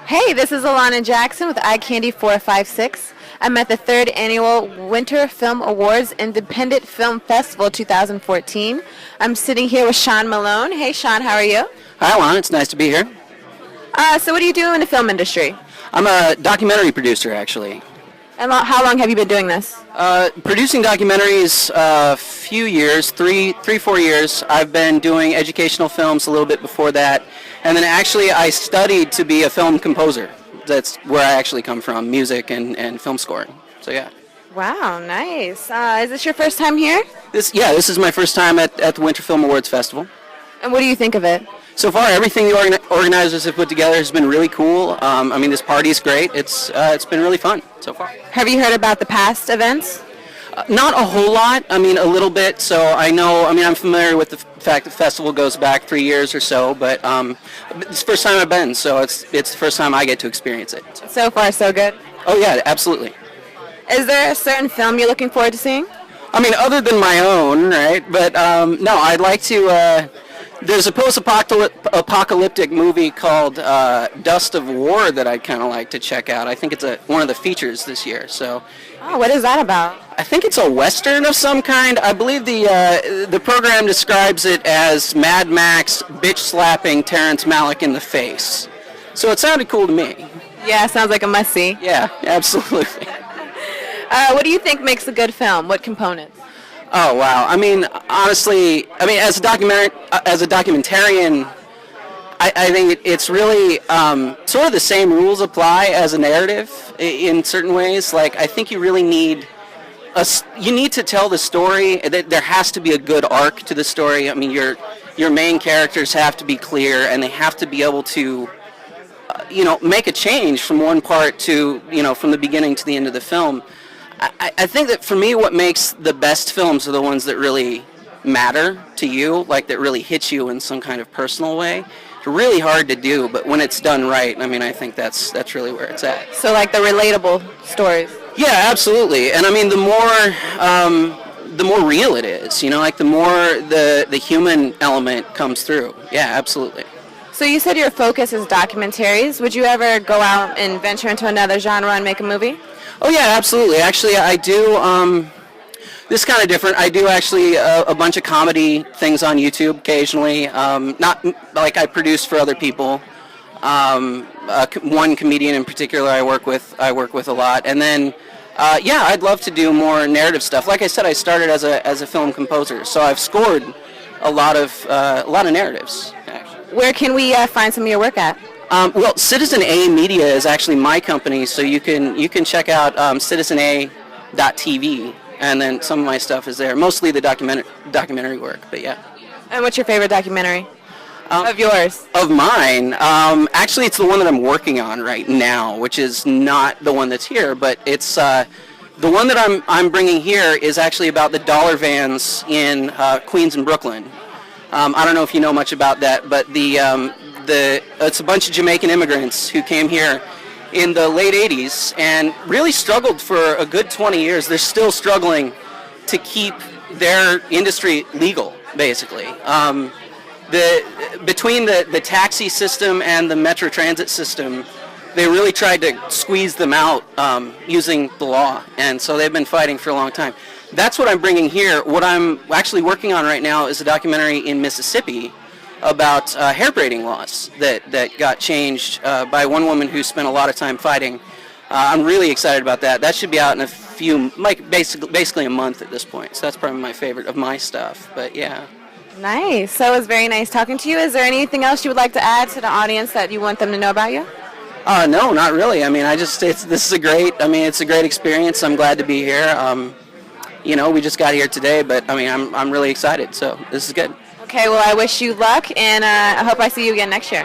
Hey, this is Alana Jackson with iCandy 456. I'm at the 3rd Annual Winter Film Awards Independent Film Festival 2014. I'm sitting here with Shaun Malone. Hey, Shaun, how are you? Hi, Alana. It's nice to be here. So what do you do in the film industry? I'm a documentary producer, actually. And how long have you been doing this? Producing documentaries a few years, 4 years. I've been doing educational films a little bit before that. And then actually I studied to be a film composer. That's where I actually come from, music and film scoring. So yeah. Wow, nice. Is this your first time here? This is my first time at the Winter Film Awards Festival. And what do you think of it? So far, everything the organizers have put together has been really cool. This party's great. It's been really fun so far. Have you heard about the past events? Not a whole lot. A little bit. So I know. I'm familiar with the fact that the festival goes back 3 years or so. But it's the first time I've been, so it's the first time I get to experience it. So far, so good. Oh yeah, absolutely. Is there a certain film you're looking forward to seeing? Other than my own, right? But no, I'd like to. There's a post-apocalyptic movie called Dust of War that I'd kind of like to check out. I think it's one of the features this year. So. Oh, what is that about? I think it's a Western of some kind. I believe the program describes it as Mad Max bitch-slapping Terrence Malick in the face. So it sounded cool to me. Yeah, sounds like a must-see. Yeah, absolutely. What do you think makes a good film? What components? Oh wow! Honestly, as a documentarian, I think it's really sort of the same rules apply as a narrative in certain ways. Like I think you really need you need to tell the story. There has to be a good arc to the story. Your main characters have to be clear, and they have to be able to make a change from one part to from the beginning to the end of the film. I think that for me what makes the best films are the ones that really matter to you, like that really hit you in some kind of personal way. It's really hard to do, but when it's done right, I think that's really where it's at. So like the relatable stories. Yeah, absolutely. And the more real it is, like the more the human element comes through. Yeah, absolutely. So you said your focus is documentaries. Would you ever go out and venture into another genre and make a movie? Oh yeah, absolutely. Actually, I do. This is kind of different. I do actually a bunch of comedy things on YouTube occasionally. Not like I produce for other people. One comedian in particular I work with a lot. And then, I'd love to do more narrative stuff. Like I said, I started as a film composer, so I've scored a lot of narratives. Actually. Where can we find some of your work at? Citizen A Media is actually my company, so you can check out citizena.tv, and then some of my stuff is there. Mostly the documentary work, but yeah. And what's your favorite documentary of yours? Of mine, actually, it's the one that I'm working on right now, which is not the one that's here, but it's the one that I'm bringing here is actually about the dollar vans in Queens and Brooklyn. I don't know if you know much about that, but it's a bunch of Jamaican immigrants who came here in the late 80s and really struggled for a good 20 years. They're still struggling to keep their industry legal, basically. Between the taxi system and the metro transit system, they really tried to squeeze them out using the law, and so they've been fighting for a long time. That's what I'm bringing here. What I'm actually working on right now is a documentary in Mississippi about hair braiding laws that got changed by one woman who spent a lot of time fighting. I'm really excited about that. That should be out in a few, basically a month at this point. So that's probably my favorite of my stuff. But yeah. Nice. So it was very nice talking to you. Is there anything else you would like to add to the audience that you want them to know about you? No, not really. This is a great experience. I'm glad to be here. We just got here today, but I'm really excited. So this is good. Okay, well, I wish you luck, and I hope I see you again next year.